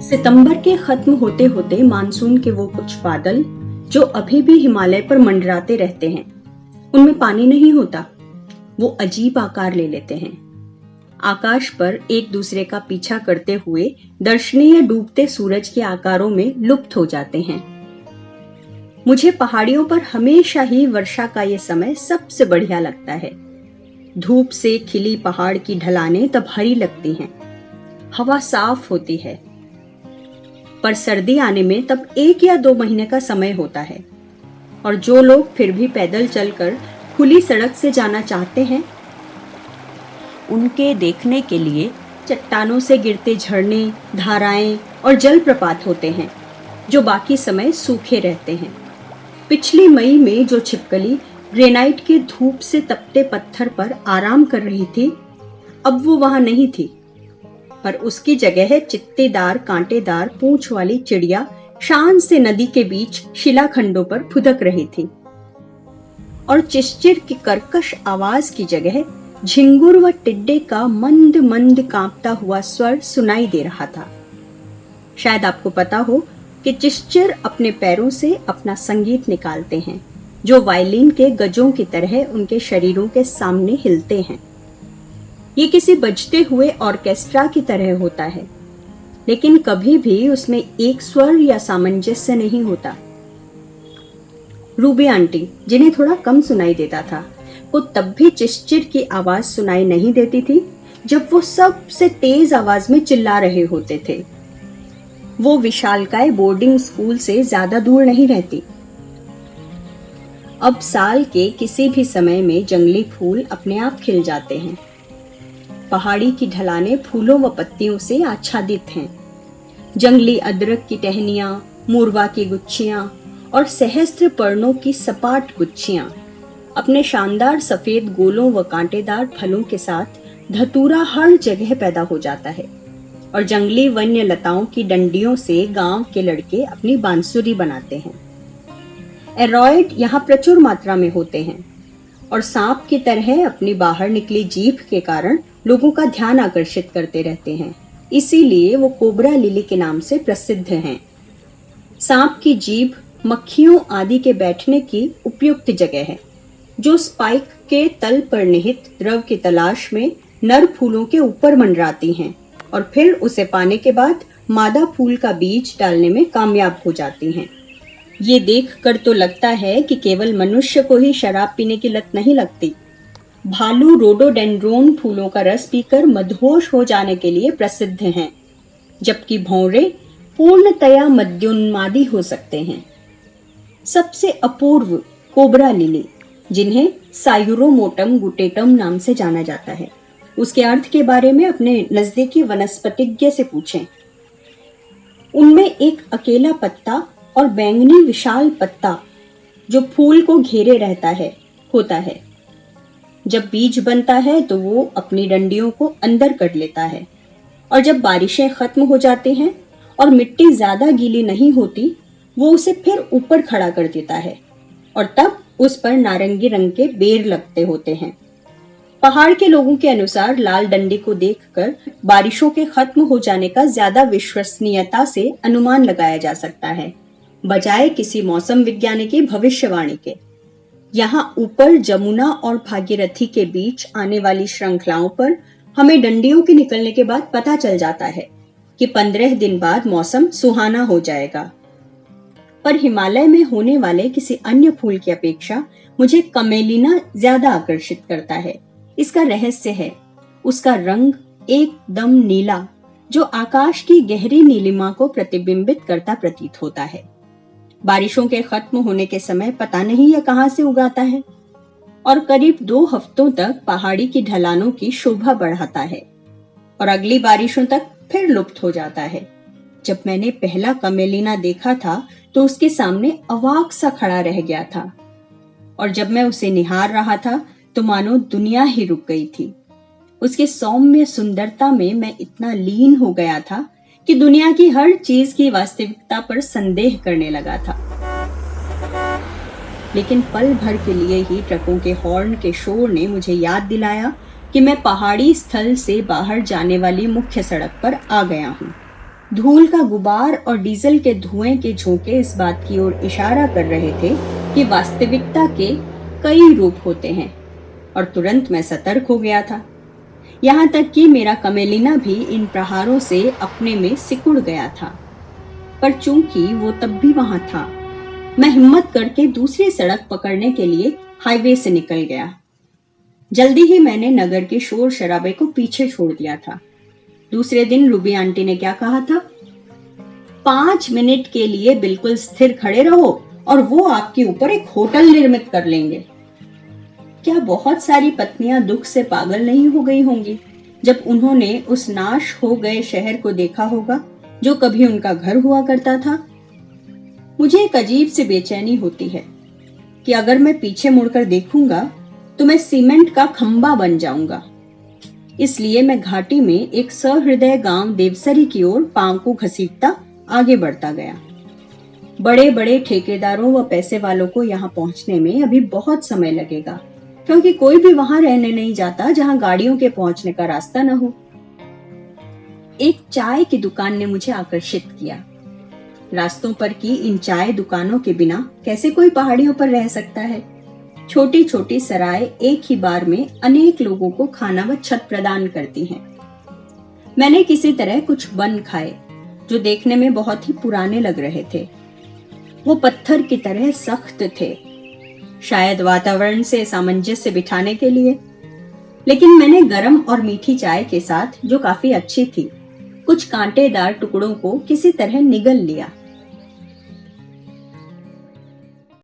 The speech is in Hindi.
सितंबर के खत्म होते होते मानसून के वो कुछ बादल जो अभी भी हिमालय पर मंडराते रहते हैं, उनमें पानी नहीं होता। वो अजीब आकार ले लेते हैं। आकाश पर एक दूसरे का पीछा करते हुए दर्शनीय डूबते सूरज के आकारों में लुप्त हो जाते हैं। मुझे पहाड़ियों पर हमेशा ही वर्षा का ये समय सबसे बढ़िया लगता है। धूप से खिली पहाड़ की ढलानें तब हरी लगती हैं, हवा साफ होती है। पर सर्दी आने में तब 1 या 2 महीने का समय होता है, और जो लोग फिर भी पैदल चलकर खुली सड़क से जाना चाहते हैं, उनके देखने के लिए चट्टानों से गिरते झरने, धाराएं और जलप्रपात होते हैं, जो बाकी समय सूखे रहते हैं। पिछली मई में जो छिपकली ग्रेनाइट के धूप से तपते पत्थर पर आराम कर रही थी, अब वो वहां नहीं थी, पर उसकी जगह चित्तेदार कांटेदार पूंछ वाली चिड़िया शान से नदी के बीच शिलाखंडों पर फुदक रही थी, और चिश्चिर की कर्कश आवाज की जगह झिंगुर व टिड्डे का मंद मंद कांपता हुआ स्वर सुनाई दे रहा था। शायद आपको पता हो कि चिश्चिर अपने पैरों से अपना संगीत निकालते हैं, जो वायलिन के गजों की तरह उनके शरीरों के सामने हिलते हैं। ये किसी बजते हुए ऑर्केस्ट्रा की तरह होता है, लेकिन कभी भी उसमें एक स्वर या सामंजस्य नहीं होता। रूबी आंटी, जिन्हें थोड़ा कम सुनाई देता था, वो तब भी चिश्चिर की आवाज सुनाई नहीं देती थी जब वो सबसे तेज आवाज में चिल्ला रहे होते थे। वो विशालकाय बोर्डिंग स्कूल से ज्यादा दूर नहीं रहती। अब साल के किसी भी समय में जंगली फूल अपने आप खिल जाते हैं। पहाड़ी की ढलानें फूलों व पत्तियों से आच्छादित हैं। जंगली अदरक की टहनियां, मूर्वा की गुच्छियां और सहस्त्र पर्णों की सपाट गुच्छियां अपने शानदार सफेद गोलों व कांटेदार फलों के साथ धतूरा हर जगह पैदा हो जाता है, और जंगली वन्य लताओं की डंडियों से गांव के लड़के अपनी बांसुरी बनाते हैं। एरॉयड यहाँ प्रचुर मात्रा में होते हैं, और सांप की तरह अपनी बाहर निकली जीभ के कारण लोगों का ध्यान आकर्षित करते रहते हैं। इसीलिए वो कोबरा लिली के नाम से प्रसिद्ध हैं। सांप की जीभ मक्खियों आदि के बैठने की उपयुक्त जगह है, जो स्पाइक के तल पर निहित द्रव की तलाश में नर फूलों के ऊपर मंडराती हैं, और फिर उसे पाने के बाद मादा फूल का बीज डालने में कामयाब हो जाती हैं। ये देखकर तो लगता है कि केवल मनुष्य को ही शराब पीने की लत नहीं लगती। भालू रोडोडेंड्रोन फूलों का रस पीकर मदहोश हो जाने के लिए प्रसिद्ध हैं, जबकि भौंरे पूर्णतया मद्योन्मादी हो सकते हैं। सबसे अपूर्व कोबरा लिली, जिन्हें सायुरोमोटम गुटेटम नाम से जाना जाता है, उसके अर्थ के बारे में अपने नजदीकी वनस्पतिज्ञ से पूछें। उनमें एक अकेला पत्ता और बैंगनी विशाल पत्ता जो फूल को घेरे रहता है होता है। जब बीज बनता है तो वो अपनी डंडियों को अंदर कर लेता है, और जब बारिशें खत्म हो जाती हैं और मिट्टी ज्यादा गीली नहीं होती, वो उसे फिर ऊपर खड़ा कर देता है, और तब उस पर नारंगी रंग के बेर लगते होते हैं। पहाड़ के लोगों के अनुसार लाल डंडी को देखकर बारिशों के खत्म हो जाने का ज्यादा विश्वसनीयता से अनुमान लगाया जा सकता है, बजाय किसी मौसम विज्ञानी की भविष्यवाणी के। यहाँ ऊपर जमुना और भागीरथी के बीच आने वाली श्रृंखलाओं पर हमें डंडियों के निकलने के बाद पता चल जाता है कि 15 दिन बाद मौसम सुहाना हो जाएगा। पर हिमालय में होने वाले किसी अन्य फूल की अपेक्षा मुझे कमेलिना ज्यादा आकर्षित करता है। इसका रहस्य है उसका रंग एकदम नीला, जो आकाश की गहरी नीलिमा को प्रतिबिंबित करता प्रतीत होता है। बारिशों के खत्म होने के समय पता नहीं यह कहां से उगाता है, और करीब 2 हफ्तों तक पहाड़ी की ढलानों की शोभा बढ़ाता है, और अगली बारिशों तक फिर लुप्त हो जाता है। जब मैंने पहला कमेलिना देखा था तो उसके सामने अवाक सा खड़ा रह गया था, और जब मैं उसे निहार रहा था तो मानो दुनिया ही रुक गई थी। उसके सौम्य सुंदरता में मैं इतना लीन हो गया था कि दुनिया की हर चीज की वास्तविकता पर संदेह करने लगा था। लेकिन पल भर के लिए ही ट्रकों के हॉर्न के शोर ने मुझे याद दिलाया कि मैं पहाड़ी स्थल से बाहर जाने वाली मुख्य सड़क पर आ गया हूँ। धूल का गुबार और डीजल के धुएं के झोंके इस बात की ओर इशारा कर रहे थे कि वास्तविकता के कई रूप होते हैं, और तुरंत मैं सतर्क हो गया था। यहाँ तक कि मेरा कमेलिना भी इन प्रहारों से अपने में सिकुड़ गया था। पर चूंकि वो तब भी वहां था, मैं हिम्मत करके दूसरी सड़क पकड़ने के लिए हाईवे से निकल गया। जल्दी ही मैंने नगर के शोर शराबे को पीछे छोड़ दिया था। दूसरे दिन रूबी आंटी ने क्या कहा था? 5 मिनट के लिए बिल्कुल स्थिर खड़े रहो और वो आपके ऊपर एक होटल निर्मित कर लेंगे। क्या बहुत सारी पत्नियां दुख से पागल नहीं हो गई होंगी जब उन्होंने उस नाश हो गए शहर को देखा होगा जो कभी उनका घर हुआ करता था? मुझे एक अजीब सी बेचैनी होती है कि अगर मैं पीछे मुड़कर देखूंगा तो मैं सीमेंट का खंबा बन जाऊंगा। इसलिए मैं घाटी में एक सहृदय गांव देवसरी की ओर पांव को घसीटता आगे बढ़ता गया। बड़े बड़े ठेकेदारों व पैसे वालों को यहाँ पहुंचने में अभी बहुत समय लगेगा, क्योंकि कोई भी वहां रहने नहीं जाता जहां गाड़ियों के पहुंचने का रास्ता न हो। एक चाय की दुकान ने मुझे आकर्षित किया। रास्तों पर की इन चाय दुकानों के बिना कैसे कोई पहाड़ियों पर रह सकता है? छोटी छोटी सराय एक ही बार में अनेक लोगों को खाना व छत प्रदान करती हैं। मैंने किसी तरह कुछ बन खाए जो देखने में बहुत ही पुराने लग रहे थे। वो पत्थर की तरह सख्त थे, शायद वातावरण से सामंजस्य बिठाने के लिए। लेकिन मैंने गरम और मीठी चाय के साथ, जो काफी अच्छी थी, कुछ कांटेदार टुकड़ों को किसी तरह निगल लिया।